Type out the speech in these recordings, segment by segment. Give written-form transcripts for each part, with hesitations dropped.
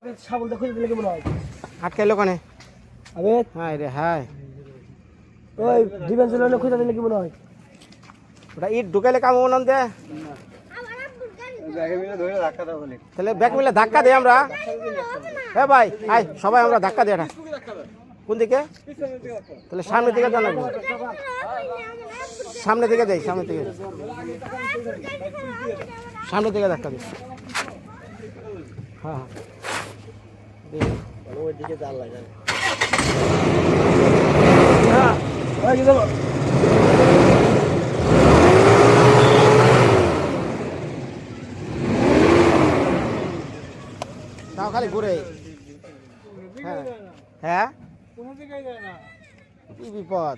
ছাগল দেখো দিলে কেমন হয় আটকাইলো কানে আবে হাই রে হাই ওই ডিফেন্স লাইনে খুঁজে দিলে কেমন হয় ওটা ইট ঢুকাইলে কাম হবো না দে তাহলে ব্যাগ মিলে ধাক্কা দিই আমরা হ্যাঁ ভাই আয় সবাই আমরা ধাক্কা দিই এটা কোন দিকে তাহলে সামনের দিকে যান সামনে দিকে দেই সামনে দিকে সামনের দিকে ধাক্কা দিই হ্যাঁ ওই দিকে জাল লাগে হ্যাঁ ওই কি দেবো তাও খালি ঘুরে হ্যাঁ হ্যাঁ কোনো দিকেই যায় না কি বিপদ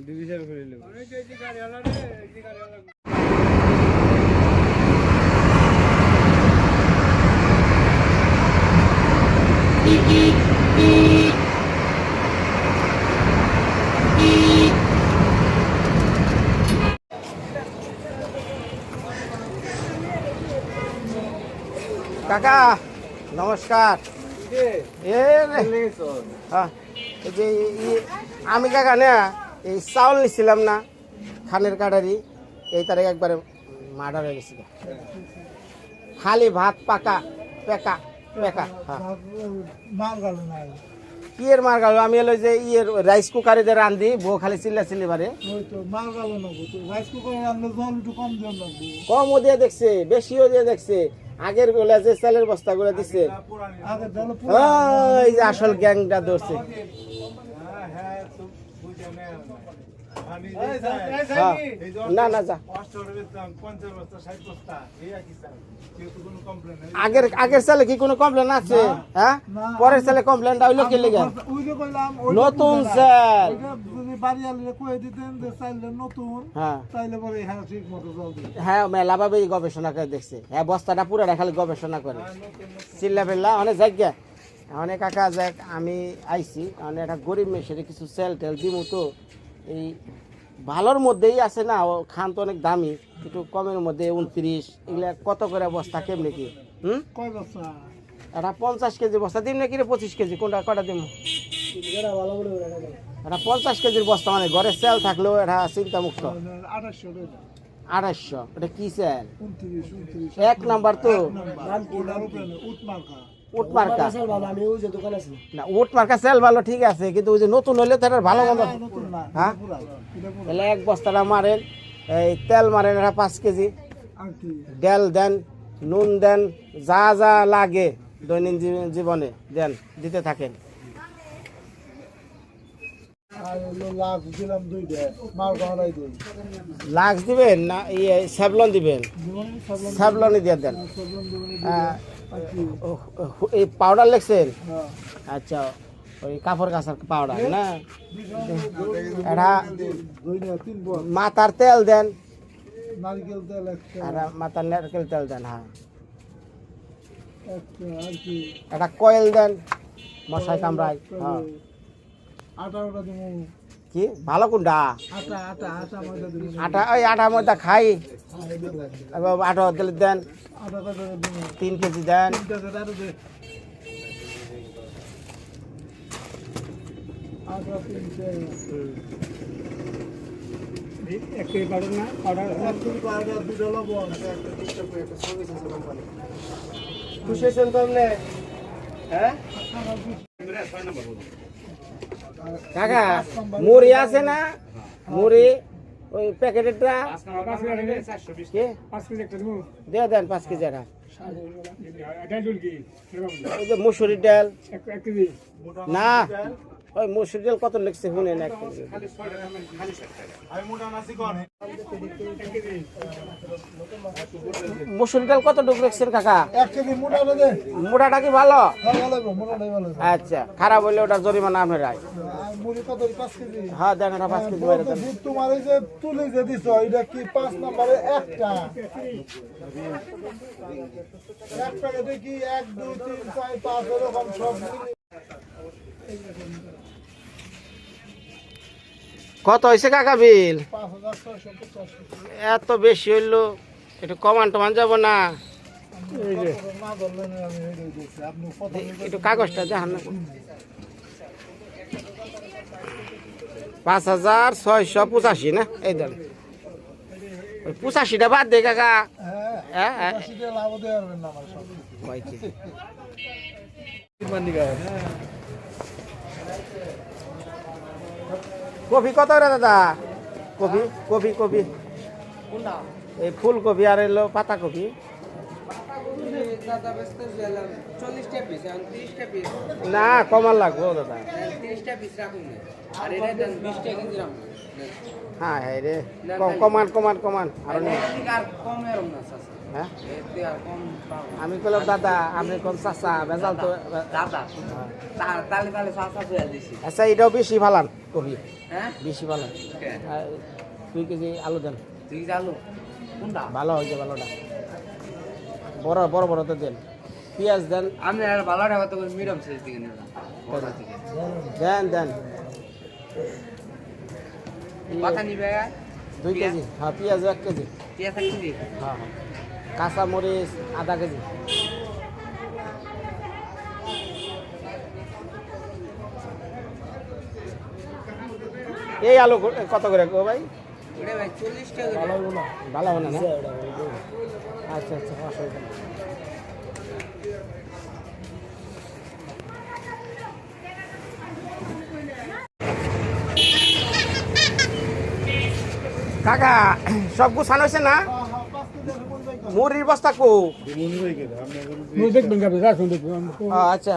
ডিভিশন করে নিল অনেক এই যে গাড়ি আলা রে এই যে গাড়ি আলা কাকা নমস্কার আমি কাকা না এই চাউল নিছিলাম না খানের কাটারি এই তারিখ একবারে মার্ডার হয়ে গেছিল খালি ভাত পাকা পেকা পেকা হ্যাঁ মাল গেল না কি এর মার গেল আমি এলো যে ইয়ের রাইস কুকারে যে রান্ধি বউ খালি চিল্লা চিল্লি বারে ওই তো মাল গেল না তো রাইস কুকারে রান্না জল একটু কম দিও না কমও দিয়ে দেখছে বেশিও দিয়ে দেখছে আগের গুলা যে চালের বস্তা গুলো দিচ্ছে আগে জল এই যে আসল গ্যাংটা ধরছে না না যা আগের আগের সালে কি কোনো কমপ্লেন আছে হ্যাঁ পরের সালে কমপ্লেনটা হইলো কি লেগে নতুন চাল হ্যাঁ মেলা ভাবে গবেষণা করে দেখছে হ্যাঁ বস্তাটা পুরো খালি গবেষণা করে চিল্লা পেল্লা অনেক জায়গা অনেক কাকা যাক আমি আইছি অনেক একটা গরিব মেশিনে কিছু সেল টেল দিমু তো এই ভালোর মধ্যেই আছে না ও খান তো অনেক দামি একটু কমের মধ্যে 29 এগুলা কত করে বস্তা কেমনি কি এটা 50 কেজি বস্তা দিম নাকি রে 25 কেজি কোনটা কটা দিম এটা 50 কেজির বস্তা মানে ঘরে সেল থাকলেও এটা চিন্তা মুক্ত 2800 এটা কি সেল 1 নাম্বার তো উট মার্কা না উট মার্কা সেল ভালো ঠিক আছে কিন্তু ওই যে নতুন হলে তো ভালো মন্দ হ্যাঁ তাহলে এক বস্তাটা মারেন এই তেল মারেন এটা 5 কেজি ডাল দেন নুন দেন যা যা লাগে দৈনন্দিন জীবনে দেন দিতে থাকেন লাক্স দিবেন না ইয়ে স্যাভলন দিবেন স্যাভলনই দিয়ে দেন এই পাউডার লেখছেন আচ্ছা ওই কাপড় কাচার পাউডার না এটা মাথার তেল দেন নারকেল তেল মাথার নারকেল তেল দেন হ্যাঁ এটা কয়েল দেন মশাই কামড়ায় হ্যাঁ কি ভালো কোনটা আটা ওই আটা ময়দা খাই আটা দিলে দেন 3 কেজি দেন খুশি হয়েছেন তো আপনি হ্যাঁ কাকা মুড়ি আছে না মুড়ি ওই প্যাকেটেরটা দিয়ে দেন 5 কেজি এটা ওই যে মুসুরির ডাল না ওই মুসুরির ডাল কত লিখছে শুনেন এক মুসুরির ডাল কত ডুব রাখছেন কাকা মোটাটা কি ভালো আচ্ছা খারাপ হইলে ওটা জরিমানা আপনার হ্যাঁ দেন এটা 5 কেজি মেরে দেন তোমার এই যে তুলে যে দিছো এটা কি 5 নম্বরে একটা এক প্যাকেটে কি 1 2 3 4 5 এরকম সব কত হয়েছে কাকা বিল? 5,650। এত বেশি হইলো, একটু কমান টমান যাব না? এই যে না ধরলেন আমি এই দিয়েছি আপনি কত একটু কাগজটা দেখান না 5,685 না এই দেন 85টা বাদ দে কাকা হ্যাঁ হ্যাঁ সেটা লাভ দেওয়া পারবেন না আমার সব কয় কি কপি কত করে দাদা কপি কপি কপি এই ফুলকপি আর এলো পাতা কপি না কমান লাগবো দাদা হ্যাঁ হ্যাঁ রে কমান কমান কমান আর হ্যাঁ আমি বললাম দাদা আপনি কোন চাষা বেজাল তো আচ্ছা এটাও বেশি ভালান কপি বেশি ভালান 2 কেজি আলু দেন ভালো হয়েছে ভালোটা বড় বড় বড় তো দেন পেঁয়াজ দেন আমি আর ভালোটা কত মিডিয়াম সাইজ দিকে নিলাম দেন দেন কথা নিবে 2 কেজি হ্যাঁ পেঁয়াজ 1 কেজি পেঁয়াজ কিনবি হ্যাঁ হ্যাঁ কাঁচা মরিচ আধা কেজি এই আলু কত করে গো ভাই ওরে ভাই 40 টাকা ভালো হবে না না আচ্ছা আচ্ছা অসুবিধা নেই। কাকা সব গুছানো হয়েছে না মুড়ির বস্তা কো দেখবেন আপনি রাখুন দেখবেন আচ্ছা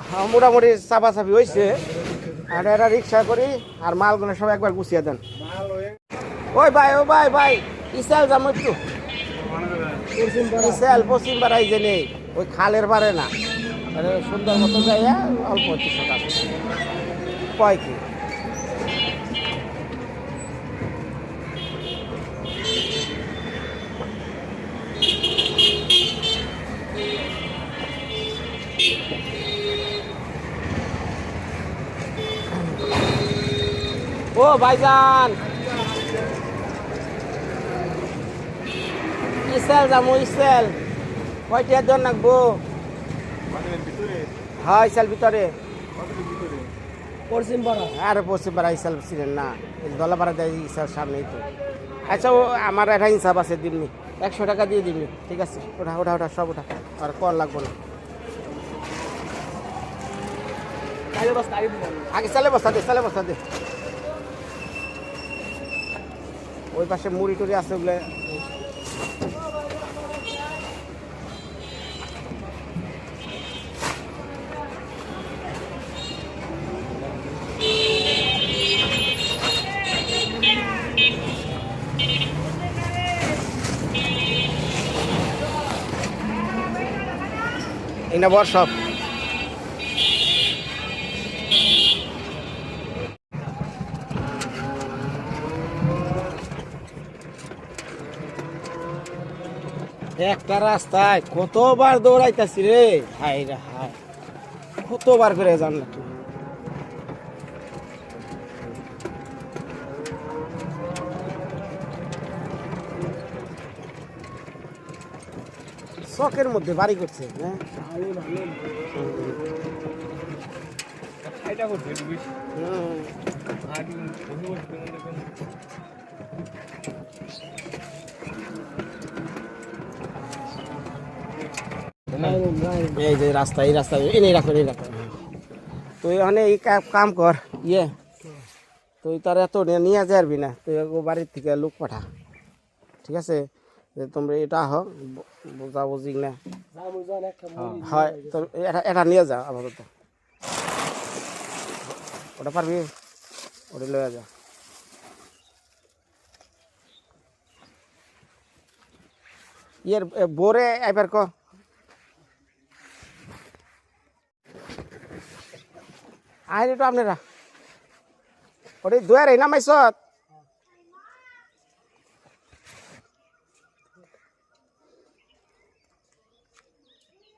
হ্যাঁ, মোটামুটি চাপাচাপি হয়েছে আর এরা রিক্সা করি আর মালগুলো সব একবার গুছিয়ে দেন ওই ভাই ও ভাই ভাই ইসাল যাবো একটু ইসাল পশ্চিম পাড়াই যে নেই ওই খালের পারে না সুন্দর মতো যাইয়া অল্প কিছু কাজ কয় কি ও ভাইজান ইসেল যাবো ইসেল কয়টিয়ার জন রাখবো হ্যাঁ ইসেল ভিতরে পশ্চিম পাড়া আরে পশ্চিম পাড়া ইসেল ছিলেন না দলাপাড়া দেয় ইসেল সামনেই তো আচ্ছা ও আমার একটা হিসাব আছে দিবনি 100 টাকা দিয়ে দিবনি ঠিক আছে ওঠা ওঠা ওঠা সব ওঠা আর কল লাগবো না আগে চালে বস্তা দে ওই পাশে মুড়ি টুড়ি আছে ওগুলো এই না বর সব একটা রাস্তায় কতবার দৌড়াইতেছি রে হাই রে হাই কতবার করে জানলা শখের মধ্যে বাড়ি করছে হ্যাঁ এই যে রাস্তা এই রাখো তুই ওখানে এই কাম কর ইয়ে তুই তার এত নিয়ে যাবি না তুই বাড়ির থেকে লোক পাঠা ঠিক আছে যে তোমরা এটা হোক বোঝা বুঝি না হয় তো এটা নিয়ে যা আপাতত ওটা পারবি ওটা লয়ে যা ইয়ের বোরে এবার ক আইরে তো আপনারা ওটা দুয়ারে নামাইছত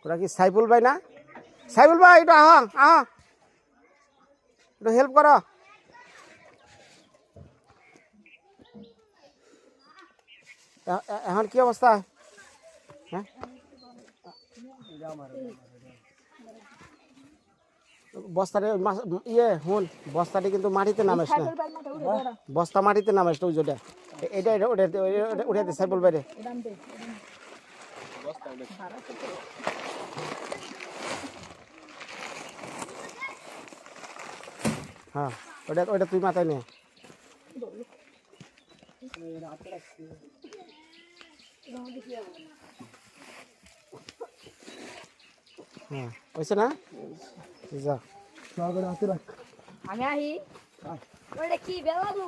ওরা কি সাইফুল ভাই না সাইফুল ভাই এটা একটু হেল্প করো এখন কি অবস্থা? হ্যাঁ বস্তারে ইয়ে হুন বস্তাটি কিন্তু মাটিতে নামাস না, বস্তা মাটিতে নামাস না। ওই যেটা এটা এটা উঠাতে সাইবল বাইরে। হ্যাঁ ওটা ওটা তুই মাথায় নে। হ্যাঁ হয়েছে না? যা আমি আহি ওটা কি বেলাবু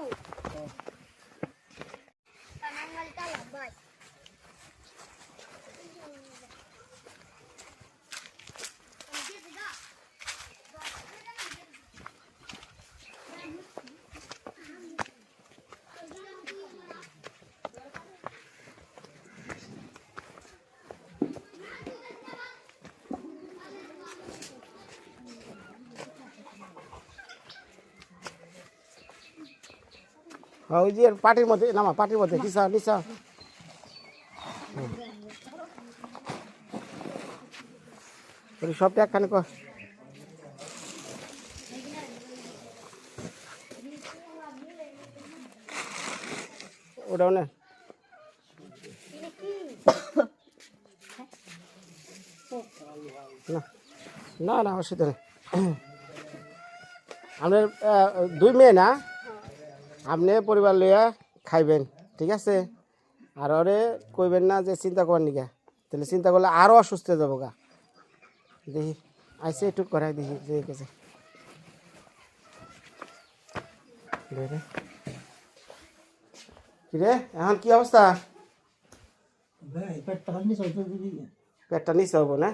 ওই যে পাটির মধ্যে নামা, পাটির মধ্যে নিচা নিচা। সব একখানে কর। ওটাও না না না অসুবিধা নেই। আপনার 2 মেয়ে না? আপনি পরিবার লইয়া খাইবেন, ঠিক আছে? আর ওরে কইবেন না যে চিন্তা করেন নিকা, তাহলে চিন্তা করলে আরও অসুস্থ হয়ে যাবো গা। দেখি আইসে একটু করাই দেখি যে গেছে কিরে এখন কি অবস্থা? পেটটা নিচে হবো না?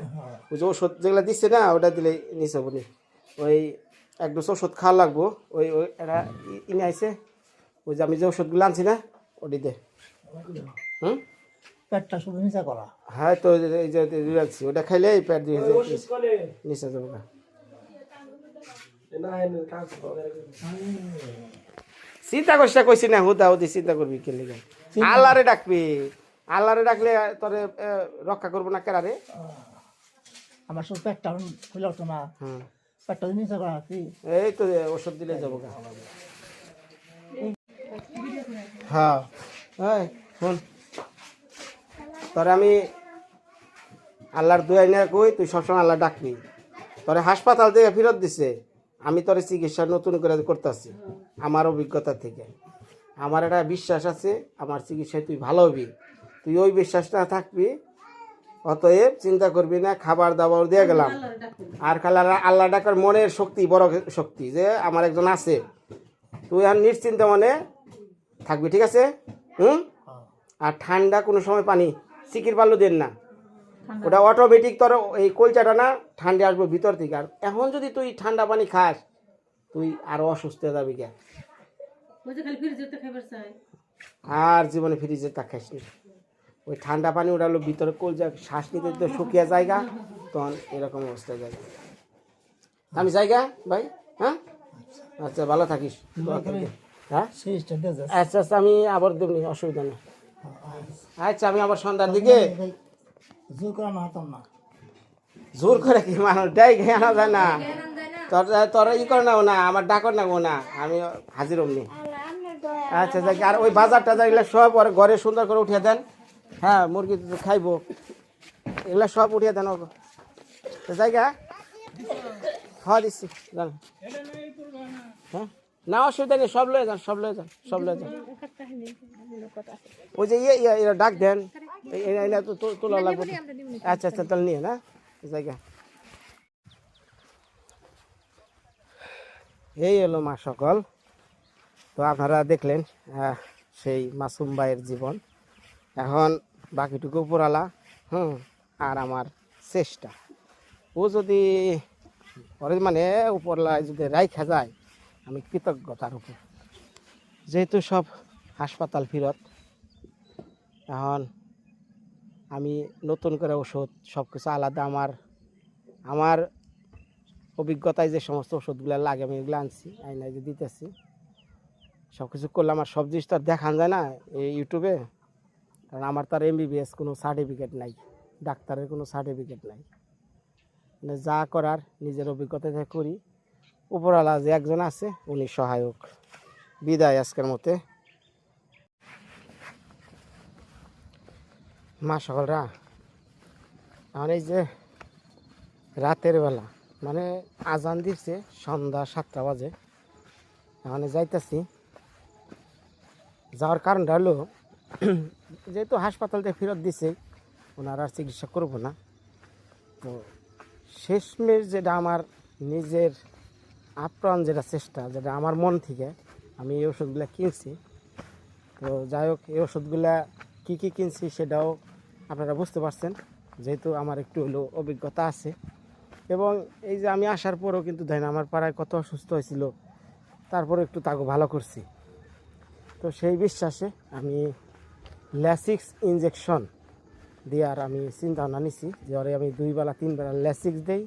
ওই যে ওষুধ যেগুলো দিচ্ছে না ওটা দিলে নিচে হবো নি। ওই 1 ডোজ ওষুধ খাওয়া লাগবো। ওই ওই এরা ইনে আইসে, ওই যে আমি যে ওষুধগুলো আনছি না ওটি দে। পেটটা শুধু নিচা করা। হ্যাঁ তো এই যে রাখছি ওটা খাইলে পেট দিয়ে নিচে যাবো না। চিন্তা করিস না, কইছি না হুদা হুদি চিন্তা করবি কে লিগে? আল্লাহরে ডাকবি, আল্লাহরে ডাকলে তোরে রক্ষা করবো না কেরারে? আমার শুধু পেটটা খুলে উঠতো না, পেটটা নিচা করা। এই তো ওষুধ দিলে যাবো গা। হ্যাঁ হ্যাঁ শোন, তোরে আমি আল্লাহর দোয়া নিয়ে কই, তুই সবসময় আল্লাহ ডাকবি। তোরে হাসপাতাল থেকে ফেরত দিছে, আমি তোরে চিকিৎসা নতুন করে করতেছি আমার অভিজ্ঞতা থেকে। আমার একটা বিশ্বাস আছে আমার চিকিৎসায় তুই ভালো হবি, তুই ওই বিশ্বাসটা থাকবি। অতএব চিন্তা করবি না, খাবার দাবার দিয়ে গেলাম। আর খালি আল্লাহ ডাকার মনের শক্তি বড় শক্তি, যে আমার একজন আছে। তুই আর নিশ্চিন্তে মনে থাকবি, ঠিক আছে? আর ঠান্ডা কোনো সময় পানি সিকির পাল্লু দেন না, ওটা অটোমেটিক তোর এই কলচাটা না ঠান্ডা আসবে ভিতর থেকে। আর এখন যদি তুই ঠান্ডা পানি খাস তুই আরো অসুস্থ হয়ে যাবি। আর জীবনে ফ্রিজে তা খাইস না। ওই ঠান্ডা পানি ওটা হলো ভিতরে কলজা, শ্বাস নিতে তো শুকিয়ে জায়গা, তখন এরকম অবস্থা যায়। আমি জায়গা ভাই। হ্যাঁ আচ্ছা ভালো থাকিস। হ্যাঁ আচ্ছা আচ্ছা আমি আবার দেবনি, অসুবিধা নেই। আচ্ছা আমি আবার সন্ধ্যার দিকে। জোর করা না হতাম না। জোর করে কি মানুষ ডাই খেয়ে আনা যায় না? তোরা ই করে নাও না, আমার ডাকর নাগো না, আমি হাজির অমনি। আচ্ছা যাক, আর ওই বাজারটা এগুলো সব ওর ঘরে সুন্দর করে উঠিয়ে দেন। হ্যাঁ মুরগি তো খাইবো, এগুলো সব উঠিয়ে দেন জায়গা। খাওয়া দিচ্ছি জান। হ্যাঁ না অসুবিধা নেই, সব লয়ে যান, সব লয়ে যান, সব লয়ে যান। ওই যে ইয়ে ডাক দেন, তোলা লাগবে। আচ্ছা আচ্ছা তাহলে নিয়ে না জায়গা। এই এলো মা সকল। তো আপনারা দেখলেন সেই মাসুম ভাইয়ের জীবন। এখন বাকিটুকু উপরালা আর আমার চেষ্টা। ও যদি পরে মানে উপরলায় যদি রাইখা যায়, আমি কৃতজ্ঞতার উপর। যেহেতু সব হাসপাতাল ফেরত, এখন আমি নতুন করে ওষুধ সব কিছু আলাদা আমার অভিজ্ঞতায় যে সমস্ত ওষুধগুলো লাগে আমি এগুলো আনছি, আইনায় যে দিতেছি, সব কিছু করলাম। আর সব জিনিস তো আর দেখান যায় না এই ইউটিউবে। কারণ আমার তো আর এমবিবিএস কোনো সার্টিফিকেট নাই, ডাক্তারের কোনো সার্টিফিকেট নাই। মানে যা করার নিজের অভিজ্ঞতা থেকে করি। উপরওয়ালা যে একজন আছে উনি সহায়ক। বিদায় আজকের মতে। মা সকলরা, এখন এই যে রাতের বেলা মানে আজান দিচ্ছে সন্ধ্যা 7টা বাজে, এখন যাইতেছি। যাওয়ার কারণটা হলো যেহেতু হাসপাতাল থেকে ফেরত দিছে, ওনারা আর চিকিৎসা করবো না। তো শেষমেশ যেটা আমার নিজের আপ্রাণ যেটা চেষ্টা, যেটা আমার মন থেকে আমি এই ওষুধগুলো কিনছি। তো যাই হোক, এই ওষুধগুলা কী কী কিনছি সেটাও আপনারা বুঝতে পারছেন, যেহেতু আমার একটু হলো অভিজ্ঞতা আছে। এবং এই যে আমি আসার পরেও কিন্তু দেখেন আমার পাড়ায় কত অসুস্থ হয়েছিল, তারপরে একটু তাকে ভালো করছি। তো সেই বিশ্বাসে আমি ল্যাসিক্স ইনজেকশন দেওয়ার আমি চিন্তা ভাবনা নিছি যে ওরে আমি 2 বেলা 3 বেলা ল্যাসিক্স দেই।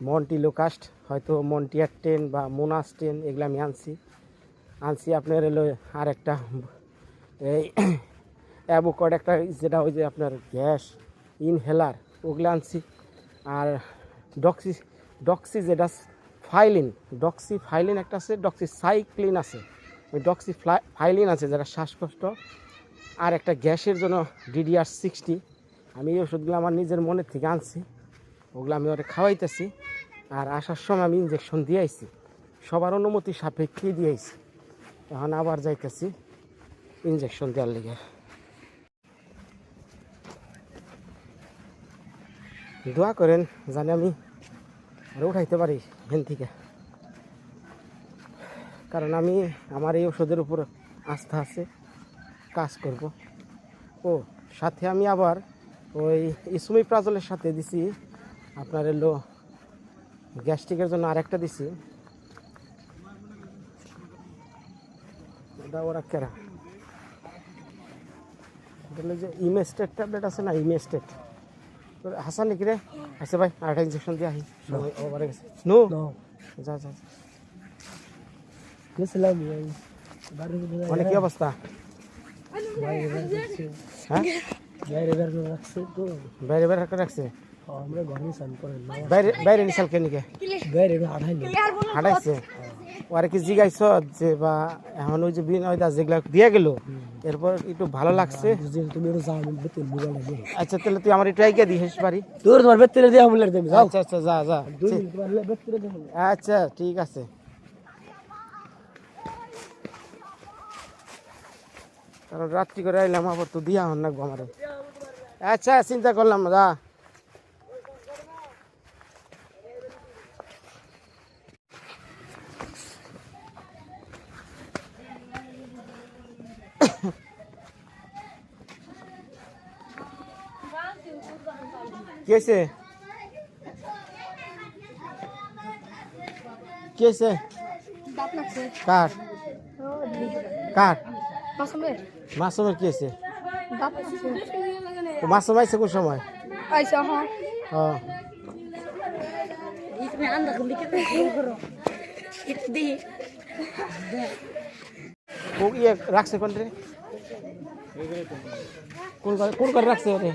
মন্টিলোকাস্ট, হয়তো মন্টিয়ার 10 বা মোনাস 10 এগুলো আমি আনছি আপনার এলো। আর একটা এই অ্যাভোকাড একটা যেটা ওই যে আপনার গ্যাস ইনহেলার ওগুলো আনছি। আর ডক্সি যেটা ডক্সিফাইলিন একটা আছে, ডক্সিসাইক্লিন আছে, ওই ডক্সিফাইলিন আছে যারা শ্বাসকষ্ট। আর একটা গ্যাসের জন্য DDR-60। আমি এই ওষুধগুলো আমার নিজের মনের থেকে আনছি, ওগুলো আমি ওরা খাওয়াইতেছি। আর আসার সময় আমি ইঞ্জেকশন দিয়ে আইছি, সবার অনুমতি সাপেক্ষেই দিয়ে আইছি। এখন আবার যাইতেছি ইঞ্জেকশন দেওয়ার লেগে। দোয়া করেন জানি আমি আর উঠাইতে পারি এখান থেকে, কারণ আমি আমার এই ওষুধের উপর আস্থা আছে, কাজ করব। ও সাথে আমি আবার ওই ইসুমিপ্রাজলের সাথে দিছি আপনার এলো গ্যাস্ট্রিকের জন্য আরেকটা দিছি। ওরা কেরা বললো যে ইমেস্টেট ট্যাবলেট আছে না, ইমেস্টেট। হাসান নাকি রে? আচ্ছা ভাই আরেকটা ইঞ্জেকশন দিয়ে আসি, ওভারে গেছে। নো যা যা। মানে কি অবস্থা? হ্যাঁ বাইরে বাইরে রাখছে, বাইরে নিশাল কেনিকে হাঁটাইছে। আর কি জিগাইছ যে বা এখন ওই যে বিনয়দা যেগুলা দিয়ে গেল এরপর একটু ভালো লাগছে। আচ্ছা তাহলে তুই আমার একটু আইকে দিস বাড়ি তোর তোমার বেতরে দিয়ে আমলের দেবি। আচ্ছা আচ্ছা যা যা, আচ্ছা ঠিক আছে। কারণ রাত্রি করে আইলাম আবার তো দিয়া হন না আমার। আচ্ছা চিন্তা করলাম যা। কি হয়েছে? কি হয়েছে? কার কার মাসুমের কি হয়েছে? মাসুম আইছে কোন সময়? ও ইয়ে রাখছে কোন রে? কোন করে রাখছে রে?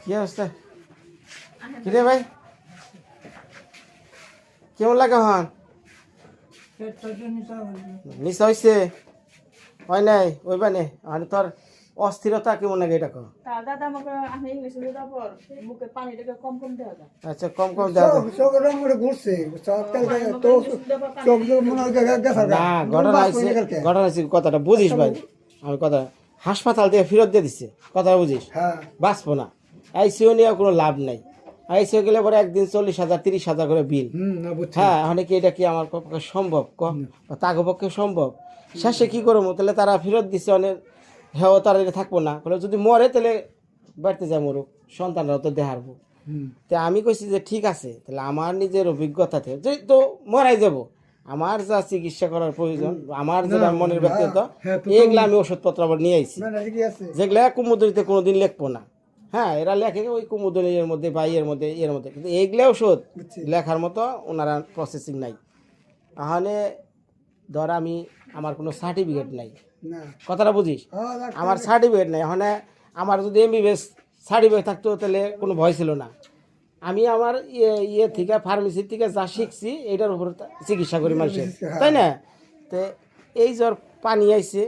কি অবস্থা? কিরে ভাই কেমন লাগে? হন নিশা হয়েছে? হয় নাই ওই বানে মানে তোর অস্থিরতা কেমন লাগে এটা কর? আচ্ছা কম কম দেওয়া ঘটনা হয়েছে কথাটা বুঝিস ভাই। আমি কথা হাসপাতাল থেকে ফেরত দিয়ে দিচ্ছে, কথা বুঝিস? বাঁচবো না, আইসিইউ নিয়ে কোনো লাভ নাই। আইসিইউ গেলে পরে একদিন 40,000 30,000 করে বিল। হ্যাঁ এখন কি এটা কি আমার পক্ষে সম্ভব? তাকে পক্ষে সম্ভব? শেষে কি করবো? তাহলে তারা ফেরত দিচ্ছে অনেক, হ্যাঁ তারা থাকবো না। যদি মরে তাহলে বাড়িতে যায় মরুক, সন্তানরাও তো দেখারবো। তো আমি কইছি যে ঠিক আছে, তাহলে আমার নিজের অভিজ্ঞতাতে যে তো মরাই যাব, আমার যা চিকিৎসা করার প্রয়োজন, আমার যেটা মনের ব্যক্তিগত এগুলো আমি ওষুধপত্র আবার নিয়ে আইছি, যেগুলো কুমুদনিতে কোনোদিন লিখবো না। হ্যাঁ এরা লেখে ওই কুমুদনির মধ্যে বা এর মধ্যে, কিন্তু এইগুলো ওষুধ লেখার মতো ওনারা প্রসেসিং নাই। তাহলে ধর আমি আমার কোনো সার্টিফিকেট নাই, না কথাটা বুঝিস, হ্যাঁ ডাক্তার আমার সার্টিফিকেট নাই। মানে আমার যদি এমবিবিএস সার্টিফিকেট থাকতো তাহলে কোনো ভয় ছিল না। আমি আমার ইয়ে থেকে ফার্মেসি থেকে যা শিখছি এইটার উপর চিকিৎসা করি মানুষের, তাই না? তো এই জ্বর পানি আইছে,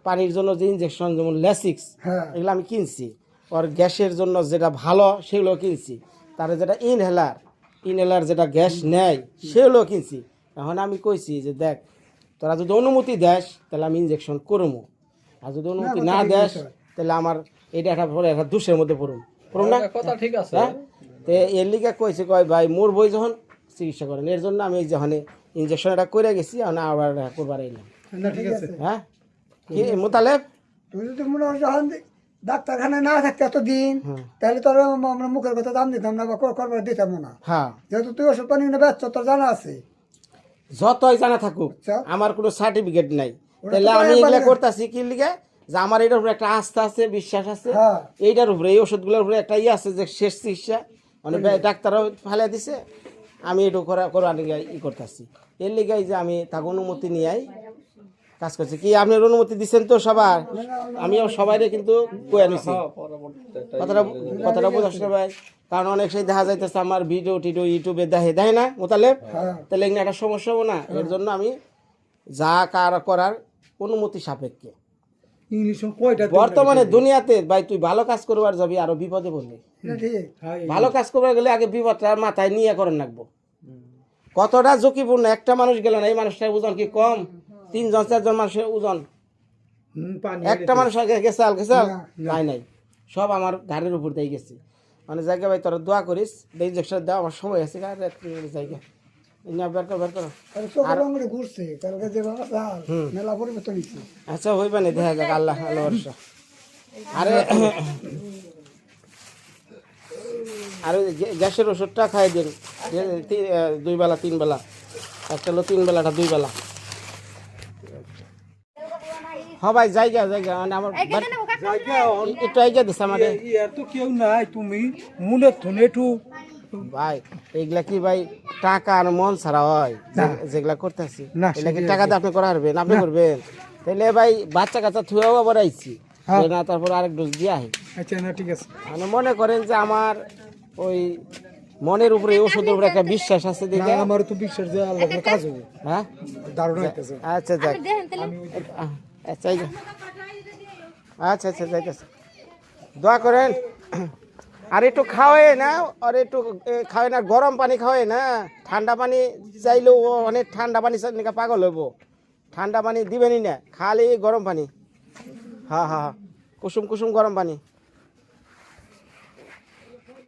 পানির জন্য যে ইনজেকশন যেমন ল্যাসিক্স হ্যাঁ এগুলো আমি কিনছি, ওর গ্যাসের জন্য যেটা ভালো সেগুলো কিনছি, তার যেটা ইনহেলার যেটা গ্যাস নেয় সেগুলো কিনছি। এখন আমি কইছি যে দেখ তোরা যদি অনুমতি দেস তাহলে আমি ইনজেকশন করবো, আর যদি অনুমতি না দেস তাহলে আমার এটা একটা পরে একটা দুষের মধ্যে পড়ুম না, কথা ঠিক আছে। হ্যাঁ, তো এর লিগে কইছে কয় ভাই মোর বই যখন চিকিৎসা করেন, এর জন্য আমি যখন ইনজেকশন এটা করে গেছি এখন আবার করবার এলাম। না ঠিক আছে হ্যাঁ কি মোতালেব, তুই যদি মনে হয় যখন ডাক্তারখানায় না থাকতে এতদিন হুম। তাহলে তোর আমরা মুখের কথা দাম দিতাম না বা করবার দিতাম না, হ্যাঁ যেহেতু তুই ওষুধ পানি না বেচছ তোর জানা আছে। যতই জানা থাকুক আচ্ছা। আমার কোনো সার্টিফিকেট নাই, ওটা তাহলে তো আমি একবারে- এগুলা করতেছি কি লিগে যে আমার এটার উপরে একটা আস্থা আছে, বিশ্বাস আছে, হ্যাঁ। এইটার উপরে এই ওষুধগুলোর উপরে একটা ইয়ে আছে যে শেষ চিকিৎসা মানে ডাক্তারও ফেলে দিছে, আমি এটা করার লিগে ই করতেছি। এর লিগে যে আমি তাকে অনুমতি নিয়ে কাজ করছি। কি আপনার অনুমতি দিচ্ছেন তো সবার? আমিও সবাইরে কিন্তু কয়ে নিছি, কথাটা বোঝাস না ভাই? কারণ অনেক সেই দেখা যাইতেছে আমার ভিডিও টিডিও ইউটিউবে দেয় না মোতালেব, তাহলে এখানে একটা সমস্যা হবো না? এর জন্য আমি যা কার করার অনুমতি সাপেক্ষে। বর্তমানে দুনিয়াতে ভাই তুই ভালো কাজ করবার যাবি আরো বিপদে পড়বি। এটা ঠিক ভালো কাজ করবার গেলে আগে বিপদটা মাথায় নিয়ে করেন রাখবো। কতটা ঝুঁকিপূর্ণ, একটা মানুষ গেল না, এই মানুষটার ওজন কি কম? 3 জন 4 জন মানুষের ওজন, একটা মানুষ আগে গেছে নাই সব আমার ঘাড়ের উপর দিয়ে গেছে। মানে জায়গা ভাই তোরা দোয়া করিস, ইনজেকশন দেওয়া আমার সময় আছে জায়গা বের করো। চোখের আঙুলে ঘুরছে কালকে যে মেলা পরিবর্তন হয়েছে। আচ্ছা হইবা না, দেখা যাক, আল্লাহ ভরসা। আরে আর ওই গ্যাসের ওষুধটা খাই দিন, 2 বেলা 3 বেলা, একটা হলো 3 বেলাটা 2 বেলা। হ্যাঁ ভাই জায়গা মানে আমার একটু আইগা দিছে আমাদের তো কেউ নাই, তুমি মূলের ধনে একটু ভাই। এইগুলা কি ভাই টাকা আর মন ছাড়া হয়? যেগুলা করতেছি এগুলা কি টাকা দিয়ে আপনি করা পারবেন? আপনি করবেন? তাহলে ভাই বাচ্চা কাচ্চা থুয়েও আবার আইছি না, তারপর আরেক ডোজ দিয়ে আহি। আচ্ছা না ঠিক আছে। মানে মনে করেন যে আমার ওই মনের উপরে ওষুধের উপরে একটা বিশ্বাস আছে দেখে আমার তো বিশ্বাস যে আল্লাহ কাজ হবে। হ্যাঁ দারুণ হইতেছে। আচ্ছা যাক, আচ্ছা আচ্ছা যাইতেছে, দোয়া করেন। আর একটু খাওয়াই না, আর একটু খাওয়াই না, গরম পানি খাওয়াই না, ঠান্ডা পানি চাইলেও অনেক ঠান্ডা পানি নাকি পাগল হইব, ঠান্ডা পানি দিবেনই না, খালি গরম পানি। হ্যাঁ কুসুম গরম পানি।